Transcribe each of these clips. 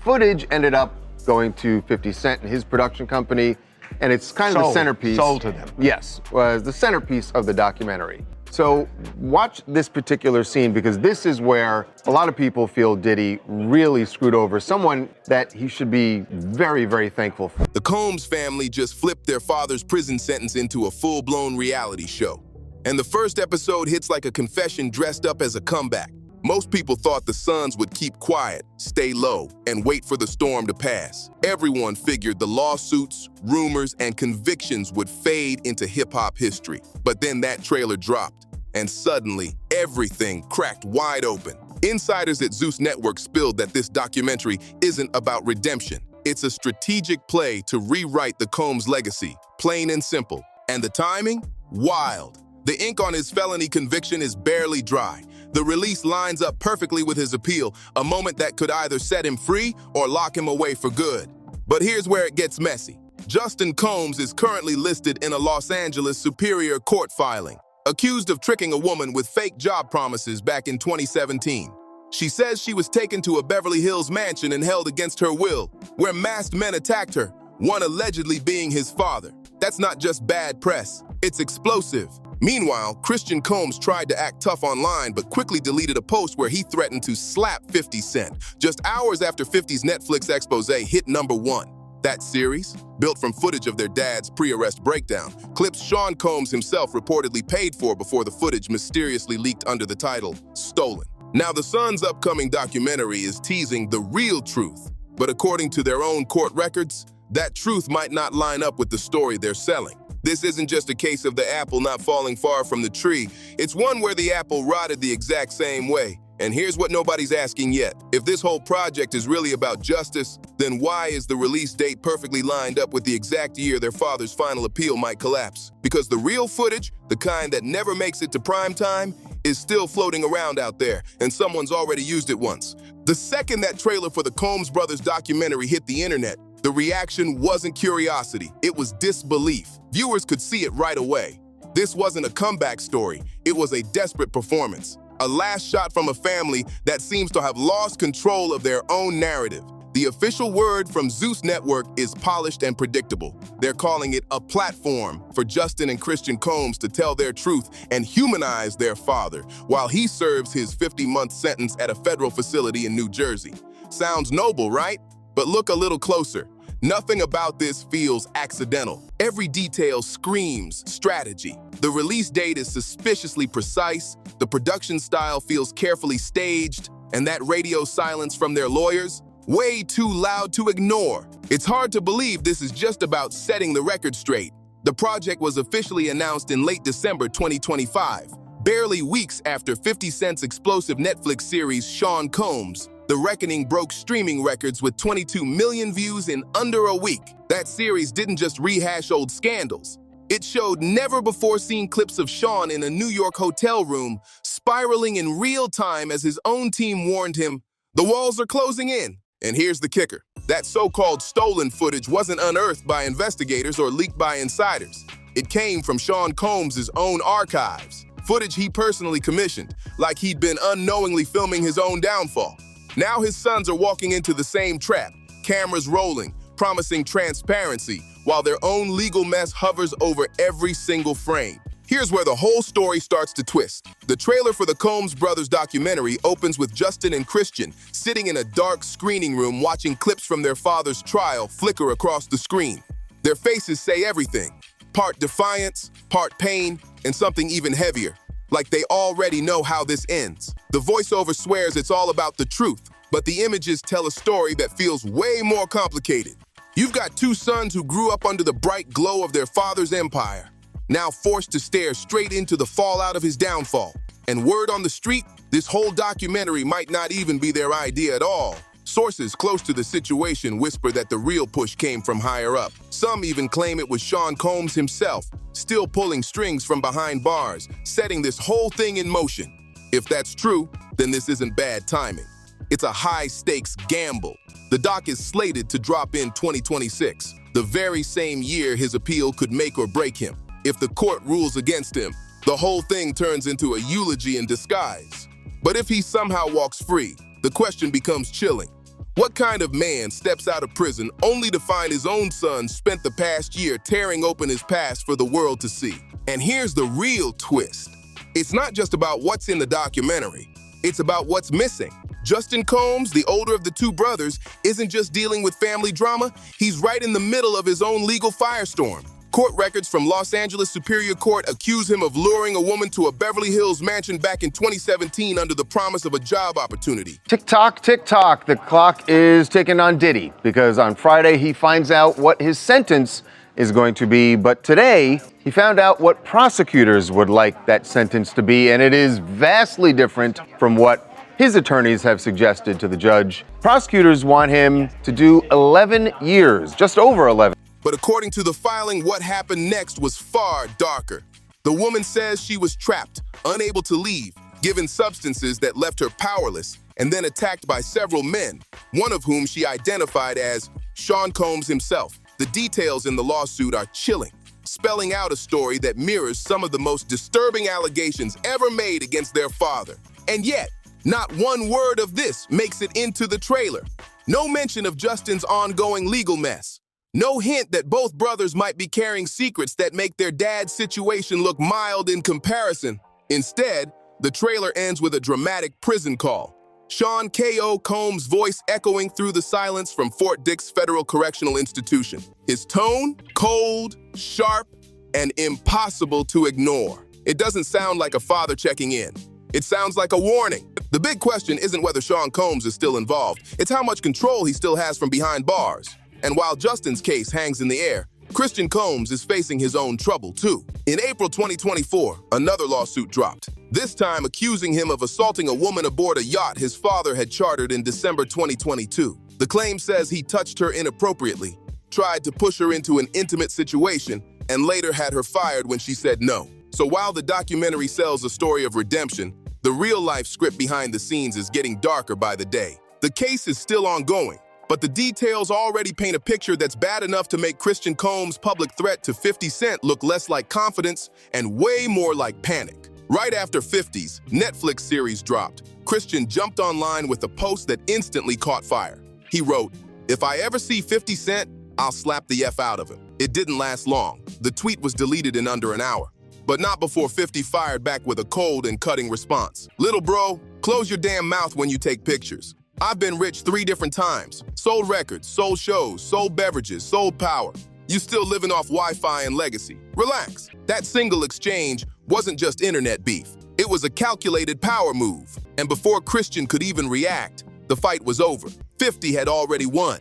footage ended up going to 50 Cent and his production company, and it's kind of the centerpiece. Sold to them. Yes, was the centerpiece of the documentary. So watch this particular scene, because this is where a lot of people feel Diddy really screwed over someone that he should be very, very thankful for. The Combs family just flipped their father's prison sentence into a full-blown reality show. And the first episode hits like a confession dressed up as a comeback. Most people thought the sons would keep quiet, stay low, and wait for the storm to pass. Everyone figured the lawsuits, rumors, and convictions would fade into hip-hop history. But then that trailer dropped, and suddenly, everything cracked wide open. Insiders at Zeus Network spilled that this documentary isn't about redemption. It's a strategic play to rewrite the Combs legacy, plain and simple. And the timing? Wild. The ink on his felony conviction is barely dry. The release lines up perfectly with his appeal, a moment that could either set him free or lock him away for good. But here's where it gets messy. Justin Combs is currently listed in a Los Angeles Superior Court filing, accused of tricking a woman with fake job promises back in 2017. She says she was taken to a Beverly Hills mansion and held against her will, where masked men attacked her, one allegedly being his father. That's not just bad press, it's explosive. Meanwhile, Christian Combs tried to act tough online but quickly deleted a post where he threatened to slap 50 Cent, just hours after 50's Netflix expose hit #1. That series, built from footage of their dad's pre-arrest breakdown, clips Sean Combs himself reportedly paid for before the footage mysteriously leaked under the title, Stolen. Now, the Sun's upcoming documentary is teasing the real truth, but according to their own court records, that truth might not line up with the story they're selling. This isn't just a case of the apple not falling far from the tree. It's one where the apple rotted the exact same way. And here's what nobody's asking yet. If this whole project is really about justice, then why is the release date perfectly lined up with the exact year their father's final appeal might collapse? Because the real footage, the kind that never makes it to prime time, is still floating around out there, and someone's already used it once. The second that trailer for the Combs Brothers documentary hit the internet, the reaction wasn't curiosity, it was disbelief. Viewers could see it right away. This wasn't a comeback story, it was a desperate performance. A last shot from a family that seems to have lost control of their own narrative. The official word from Zeus Network is polished and predictable. They're calling it a platform for Justin and Christian Combs to tell their truth and humanize their father, while he serves his 50-month sentence at a federal facility in New Jersey. Sounds noble, right? But look a little closer. Nothing about this feels accidental. Every detail screams strategy. The release date is suspiciously precise, the production style feels carefully staged, and that radio silence from their lawyers, way too loud to ignore. It's hard to believe this is just about setting the record straight. The project was officially announced in late December 2025, barely weeks after 50 Cent's explosive Netflix series Sean Combs. The Reckoning broke streaming records with 22 million views in under a week. That series didn't just rehash old scandals. It showed never-before-seen clips of Sean in a New York hotel room, spiraling in real time as his own team warned him, "The walls are closing in." And here's the kicker. That so-called stolen footage wasn't unearthed by investigators or leaked by insiders. It came from Sean Combs' own archives, footage he personally commissioned, like he'd been unknowingly filming his own downfall. Now his sons are walking into the same trap, cameras rolling, promising transparency, while their own legal mess hovers over every single frame. Here's where the whole story starts to twist. The trailer for the Combs Brothers documentary opens with Justin and Christian sitting in a dark screening room watching clips from their father's trial flicker across the screen. Their faces say everything, part defiance, part pain, and something even heavier, like they already know how this ends. The voiceover swears it's all about the truth, but the images tell a story that feels way more complicated. You've got two sons who grew up under the bright glow of their father's empire, now forced to stare straight into the fallout of his downfall. And word on the street, this whole documentary might not even be their idea at all. Sources close to the situation whisper that the real push came from higher up. Some even claim it was Sean Combs himself, still pulling strings from behind bars, setting this whole thing in motion. If that's true, then this isn't bad timing. It's a high-stakes gamble. The doc is slated to drop in 2026, the very same year his appeal could make or break him. If the court rules against him, the whole thing turns into a eulogy in disguise. But if he somehow walks free, the question becomes chilling. What kind of man steps out of prison only to find his own son spent the past year tearing open his past for the world to see? And here's the real twist. It's not just about what's in the documentary. It's about what's missing. Justin Combs, the older of the two brothers, isn't just dealing with family drama. He's right in the middle of his own legal firestorm. Court records from Los Angeles Superior Court accuse him of luring a woman to a Beverly Hills mansion back in 2017 under the promise of a job opportunity. Tick tock, the clock is ticking on Diddy because on Friday he finds out what his sentence is going to be, but today he found out what prosecutors would like that sentence to be, and it is vastly different from what his attorneys have suggested to the judge. Prosecutors want him to do 11 years, just over 11. But according to the filing, what happened next was far darker. The woman says she was trapped, unable to leave, given substances that left her powerless, and then attacked by several men, one of whom she identified as Sean Combs himself. The details in the lawsuit are chilling, spelling out a story that mirrors some of the most disturbing allegations ever made against their father. And yet, not one word of this makes it into the trailer. No mention of Justin's ongoing legal mess. No hint that both brothers might be carrying secrets that make their dad's situation look mild in comparison. Instead, the trailer ends with a dramatic prison call. Sean K.O. Combs' voice echoing through the silence from Fort Dix Federal Correctional Institution. His tone, cold, sharp, and impossible to ignore. It doesn't sound like a father checking in. It sounds like a warning. The big question isn't whether Sean Combs is still involved. It's how much control he still has from behind bars. And while Justin's case hangs in the air, Christian Combs is facing his own trouble, too. In April 2024, another lawsuit dropped, this time accusing him of assaulting a woman aboard a yacht his father had chartered in December 2022. The claim says he touched her inappropriately, tried to push her into an intimate situation, and later had her fired when she said no. So while the documentary sells a story of redemption, the real-life script behind the scenes is getting darker by the day. The case is still ongoing, but the details already paint a picture that's bad enough to make Christian Combs' public threat to 50 Cent look less like confidence and way more like panic. Right after 50's Netflix series dropped, Christian jumped online with a post that instantly caught fire. He wrote, "If I ever see 50 Cent, I'll slap the F out of him." It didn't last long. The tweet was deleted in under an hour. But not before 50 fired back with a cold and cutting response. "Little bro, close your damn mouth when you take pictures. I've been rich 3 different times. Sold records, sold shows, sold beverages, sold power. You still living off Wi-Fi and legacy. Relax." That single exchange wasn't just internet beef. It was a calculated power move. And before Christian could even react, the fight was over. 50 had already won.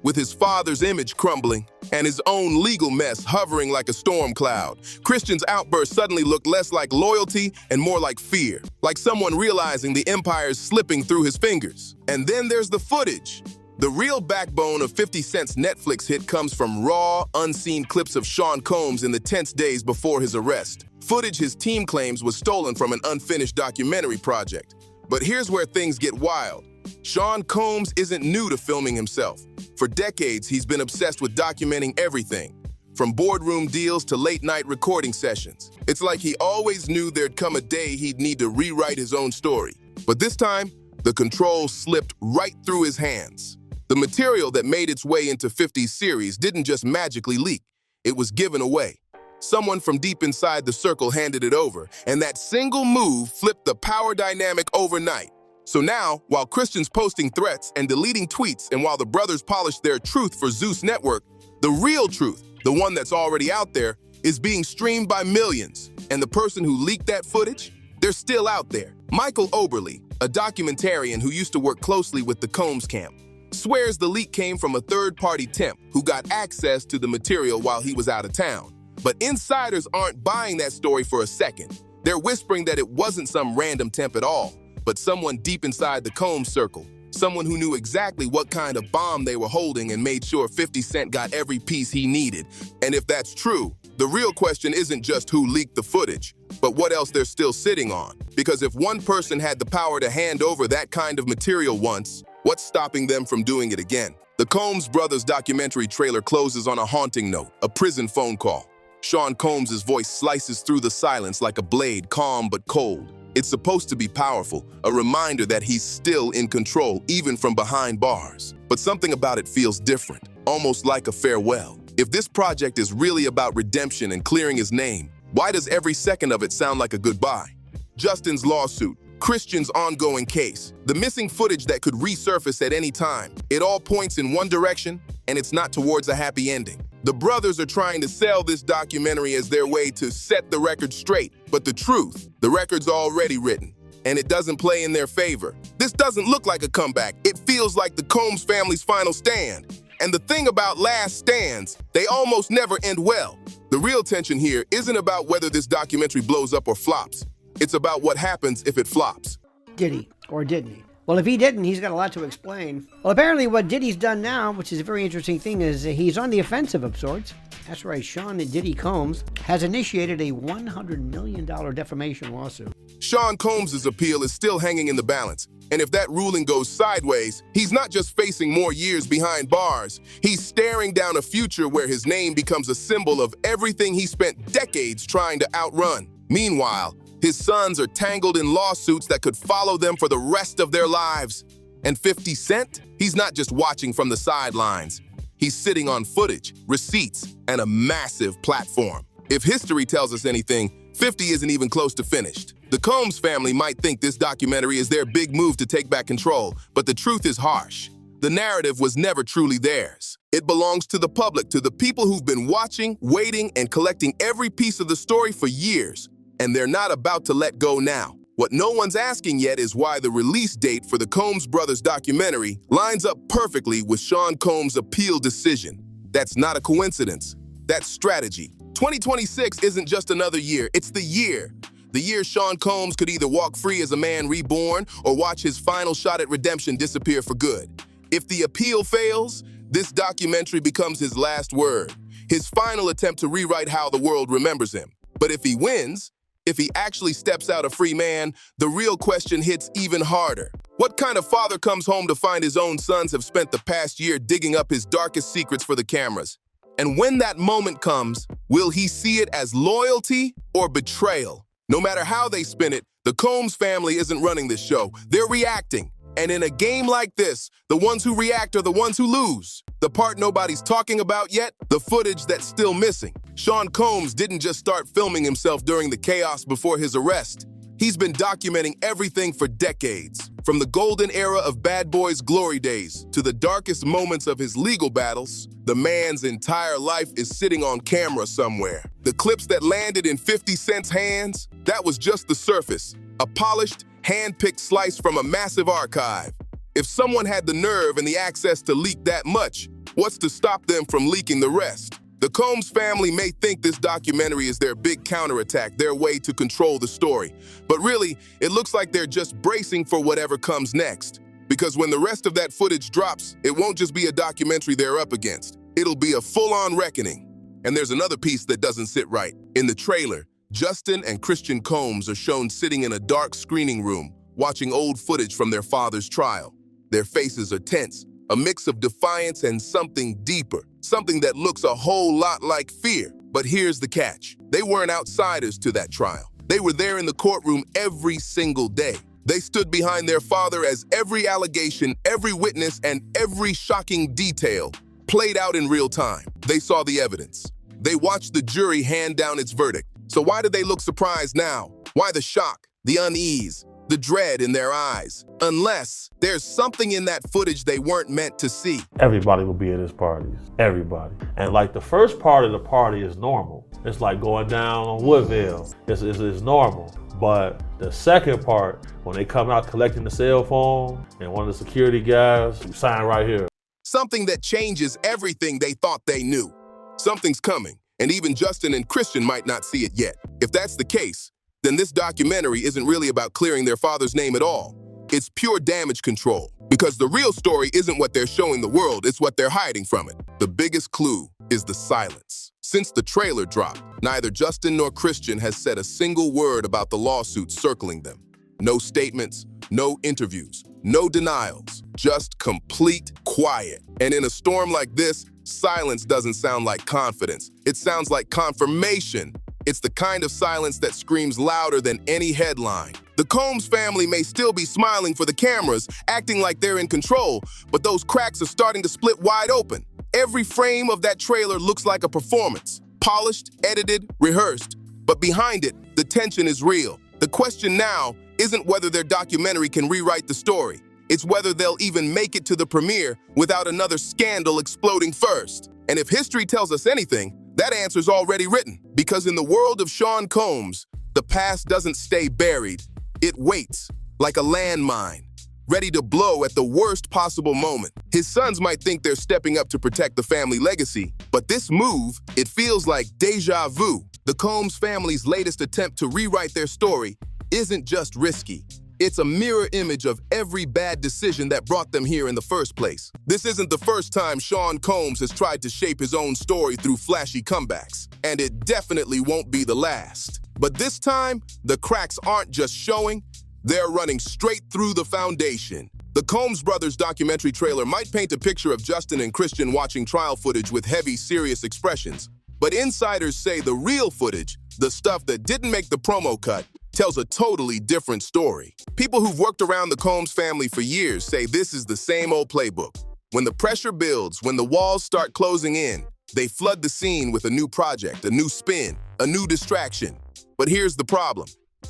With his father's image crumbling and his own legal mess hovering like a storm cloud, Christian's outburst suddenly looked less like loyalty and more like fear, like someone realizing the empire's slipping through his fingers. And then there's the footage. The real backbone of 50 Cent's Netflix hit comes from raw, unseen clips of Sean Combs in the tense days before his arrest. Footage his team claims was stolen from an unfinished documentary project. But here's where things get wild. Sean Combs isn't new to filming himself. For decades, he's been obsessed with documenting everything, from boardroom deals to late-night recording sessions. It's like he always knew there'd come a day he'd need to rewrite his own story. But this time, the control slipped right through his hands. The material that made its way into 50's series didn't just magically leak, it was given away. Someone from deep inside the circle handed it over, and that single move flipped the power dynamic overnight. So now, while Christian's posting threats and deleting tweets, and while the brothers polish their truth for Zeus Network, the real truth, the one that's already out there, is being streamed by millions. And the person who leaked that footage? They're still out there. Michael Oberle, a documentarian who used to work closely with the Combs camp, swears the leak came from a third-party temp who got access to the material while he was out of town. But insiders aren't buying that story for a second. They're whispering that it wasn't some random temp at all, but someone deep inside the Combs circle, someone who knew exactly what kind of bomb they were holding and made sure 50 Cent got every piece he needed. And if that's true, the real question isn't just who leaked the footage, but what else they're still sitting on. Because if one person had the power to hand over that kind of material once, what's stopping them from doing it again? The Combs brothers documentary trailer closes on a haunting note, a prison phone call. Sean Combs' voice slices through the silence like a blade, calm but cold. It's supposed to be powerful, a reminder that he's still in control, even from behind bars. But something about it feels different, almost like a farewell. If this project is really about redemption and clearing his name, why does every second of it sound like a goodbye? Justin's lawsuit, Christian's ongoing case, the missing footage that could resurface at any time, it all points in one direction, and it's not towards a happy ending. The brothers are trying to sell this documentary as their way to set the record straight, but the truth, the record's already written, and it doesn't play in their favor. This doesn't look like a comeback. It feels like the Combs family's final stand. And the thing about last stands, they almost never end well. The real tension here isn't about whether this documentary blows up or flops. It's about what happens if it flops. Did he or didn't he? Well, if he didn't, he's got a lot to explain. Well, apparently what Diddy's done now, which is a very interesting thing, is he's on the offensive of sorts. That's right, Sean Diddy Combs has initiated a $100 million defamation lawsuit. Sean Combs' appeal is still hanging in the balance. And if that ruling goes sideways, he's not just facing more years behind bars, he's staring down a future where his name becomes a symbol of everything he spent decades trying to outrun. Meanwhile, his sons are tangled in lawsuits that could follow them for the rest of their lives. And 50 Cent? He's not just watching from the sidelines. He's sitting on footage, receipts, and a massive platform. If history tells us anything, 50 isn't even close to finished. The Combs family might think this documentary is their big move to take back control, but the truth is harsh. The narrative was never truly theirs. It belongs to the public, to the people who've been watching, waiting, and collecting every piece of the story for years. And they're not about to let go now. What no one's asking yet is why the release date for the Combs brothers documentary lines up perfectly with Sean Combs' appeal decision. That's not a coincidence. That's strategy. 2026 isn't just another year, it's the year. The year Sean Combs could either walk free as a man reborn or watch his final shot at redemption disappear for good. If the appeal fails, this documentary becomes his last word, his final attempt to rewrite how the world remembers him. But if he wins, if he actually steps out a free man, the real question hits even harder. What kind of father comes home to find his own sons have spent the past year digging up his darkest secrets for the cameras? And when that moment comes, will he see it as loyalty or betrayal? No matter how they spin it, the Combs family isn't running this show. They're reacting. And in a game like this, the ones who react are the ones who lose. The part nobody's talking about yet, the footage that's still missing. Sean Combs didn't just start filming himself during the chaos before his arrest. He's been documenting everything for decades. From the golden era of Bad Boys' glory days to the darkest moments of his legal battles, the man's entire life is sitting on camera somewhere. The clips that landed in 50 Cent's hands, that was just the surface. A polished, hand-picked slice from a massive archive. If someone had the nerve and the access to leak that much, what's to stop them from leaking the rest? The Combs family may think this documentary is their big counterattack, their way to control the story. But really, it looks like they're just bracing for whatever comes next. Because when the rest of that footage drops, it won't just be a documentary they're up against. It'll be a full-on reckoning. And there's another piece that doesn't sit right. In the trailer, Justin and Christian Combs are shown sitting in a dark screening room, watching old footage from their father's trial. Their faces are tense, a mix of defiance and something deeper, something that looks a whole lot like fear. But here's the catch. They weren't outsiders to that trial. They were there in the courtroom every single day. They stood behind their father as every allegation, every witness, and every shocking detail played out in real time. They saw the evidence. They watched the jury hand down its verdict. So why do they look surprised now? Why the shock, the unease, the dread in their eyes? Unless there's something in that footage they weren't meant to see. Everybody will be at his parties, everybody. And like the first part of the party is normal. It's like going down on Woodville, it's normal. But the second part, when they come out collecting the cell phone and one of the security guys, you sign right here. Something that changes everything they thought they knew. Something's coming, and even Justin and Christian might not see it yet. If that's the case, then this documentary isn't really about clearing their father's name at all. It's pure damage control. Because the real story isn't what they're showing the world, it's what they're hiding from it. The biggest clue is the silence. Since the trailer dropped, neither Justin nor Christian has said a single word about the lawsuit circling them. No statements, no interviews, no denials, just complete quiet. And in a storm like this, silence doesn't sound like confidence. It sounds like confirmation. It's the kind of silence that screams louder than any headline. The Combs family may still be smiling for the cameras, acting like they're in control, but those cracks are starting to split wide open. Every frame of that trailer looks like a performance, polished, edited, rehearsed. But behind it, the tension is real. The question now isn't whether their documentary can rewrite the story. It's whether they'll even make it to the premiere without another scandal exploding first. And if history tells us anything, that answer's already written. Because in the world of Sean Combs, the past doesn't stay buried. It waits, like a landmine, ready to blow at the worst possible moment. His sons might think they're stepping up to protect the family legacy, but this move, it feels like déjà vu. The Combs family's latest attempt to rewrite their story isn't just risky. It's a mirror image of every bad decision that brought them here in the first place. This isn't the first time Sean Combs has tried to shape his own story through flashy comebacks, and it definitely won't be the last. But this time, the cracks aren't just showing, they're running straight through the foundation. The Combs brothers documentary trailer might paint a picture of Justin and Christian watching trial footage with heavy, serious expressions. But insiders say the real footage, the stuff that didn't make the promo cut, tells a totally different story. People who've worked around the Combs family for years say this is the same old playbook. When the pressure builds, when the walls start closing in, they flood the scene with a new project, a new spin, a new distraction. But here's the problem.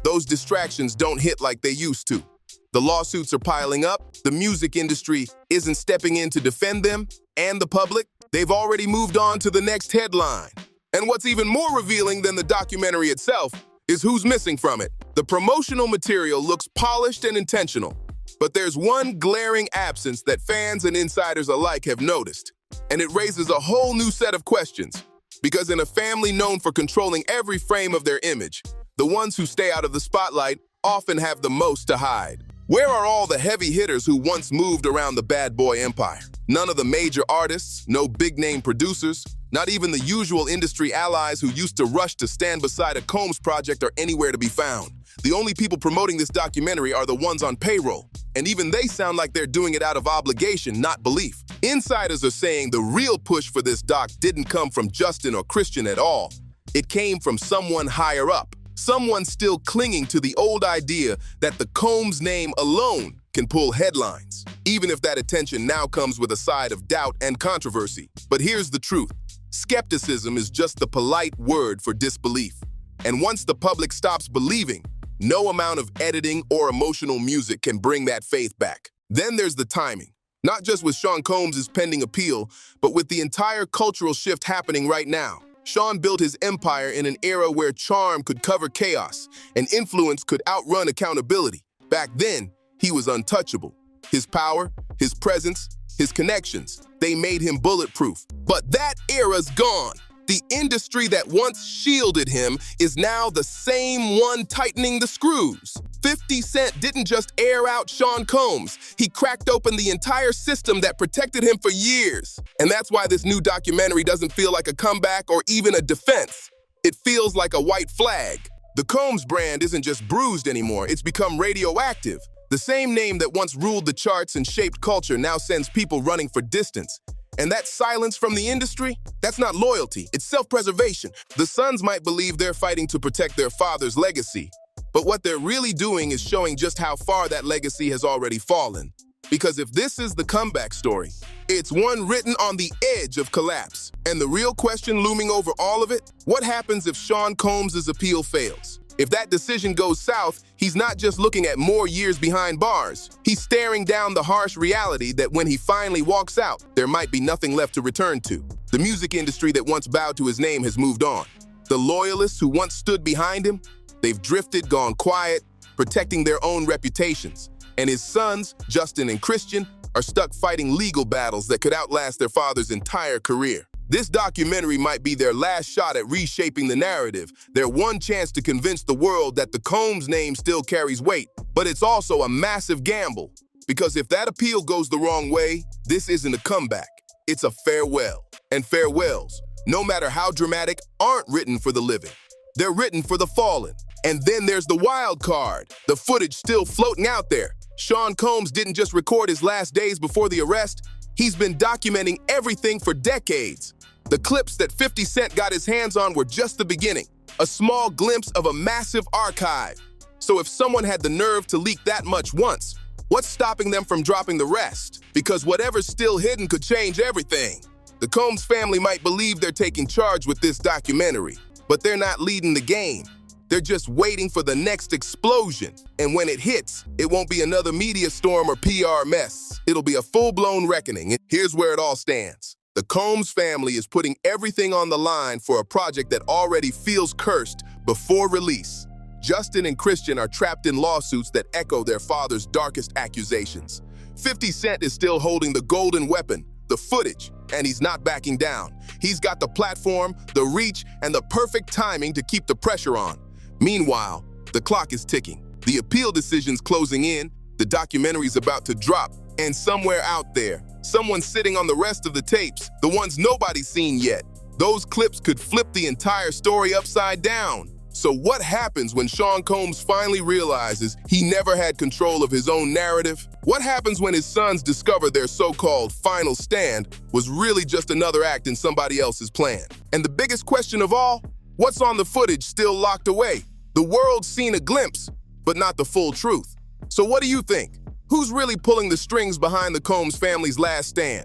Those distractions don't hit like they used to. The lawsuits are piling up, the music industry isn't stepping in to defend them, and the public, they've already moved on to the next headline. And what's even more revealing than the documentary itself is who's missing from it. The promotional material looks polished and intentional, but there's one glaring absence that fans and insiders alike have noticed, and it raises a whole new set of questions. Because in a family known for controlling every frame of their image, the ones who stay out of the spotlight often have the most to hide. Where are all the heavy hitters who once moved around the bad boy empire? None of the major artists, no big-name producers, not even the usual industry allies who used to rush to stand beside a Combs project are anywhere to be found. The only people promoting this documentary are the ones on payroll, and even they sound like they're doing it out of obligation, not belief. Insiders are saying the real push for this doc didn't come from Justin or Christian at all. It came from someone higher up, someone still clinging to the old idea that the Combs name alone can pull headlines, even if that attention now comes with a side of doubt and controversy. But here's the truth. Skepticism is just the polite word for disbelief. And once the public stops believing, no amount of editing or emotional music can bring that faith back. Then there's the timing. Not just with Sean Combs' pending appeal, but with the entire cultural shift happening right now. Sean built his empire in an era where charm could cover chaos and influence could outrun accountability. Back then, he was untouchable. His power, his presence, his connections, they made him bulletproof. But that era's gone. The industry that once shielded him is now the same one tightening the screws. 50 Cent didn't just air out Sean Combs. He cracked open the entire system that protected him for years. And that's why this new documentary doesn't feel like a comeback or even a defense. It feels like a white flag. The Combs brand isn't just bruised anymore, it's become radioactive. The same name that once ruled the charts and shaped culture now sends people running for distance. And that silence from the industry, that's not loyalty, it's self-preservation. The sons might believe they're fighting to protect their father's legacy, but what they're really doing is showing just how far that legacy has already fallen. Because if this is the comeback story, it's one written on the edge of collapse. And the real question looming over all of it, what happens if Sean Combs' appeal fails? If that decision goes south, he's not just looking at more years behind bars. He's staring down the harsh reality that when he finally walks out, there might be nothing left to return to. The music industry that once bowed to his name has moved on. The loyalists who once stood behind him, they've drifted, gone quiet, protecting their own reputations. And his sons, Justin and Christian, are stuck fighting legal battles that could outlast their father's entire career. This documentary might be their last shot at reshaping the narrative, their one chance to convince the world that the Combs name still carries weight. But it's also a massive gamble, because if that appeal goes the wrong way, this isn't a comeback, it's a farewell. And farewells, no matter how dramatic, aren't written for the living. They're written for the fallen. And then there's the wild card, the footage still floating out there. Sean Combs didn't just record his last days before the arrest, he's been documenting everything for decades. The clips that 50 Cent got his hands on were just the beginning. a small glimpse of a massive archive. So if someone had the nerve to leak that much once, what's stopping them from dropping the rest? Because whatever's still hidden could change everything. The Combs family might believe they're taking charge with this documentary, but they're not leading the game. They're just waiting for the next explosion. And when it hits, it won't be another media storm or PR mess. It'll be a full-blown reckoning. Here's where it all stands. The Combs family is putting everything on the line for a project that already feels cursed before release. Justin and Christian are trapped in lawsuits that echo their father's darkest accusations. 50 Cent is still holding the golden weapon, the footage, and he's not backing down. He's got the platform, the reach, and the perfect timing to keep the pressure on. Meanwhile, the clock is ticking. The appeal decision's closing in, the documentary's about to drop, and somewhere out there, someone's sitting on the rest of the tapes, the ones nobody's seen yet. Those clips could flip the entire story upside down. So what happens when Sean Combs finally realizes he never had control of his own narrative? What happens when his sons discover their so-called final stand was really just another act in somebody else's plan? And the biggest question of all, what's on the footage still locked away? The world's seen a glimpse, but not the full truth. So what do you think? Who's really pulling the strings behind the Combs family's last stand?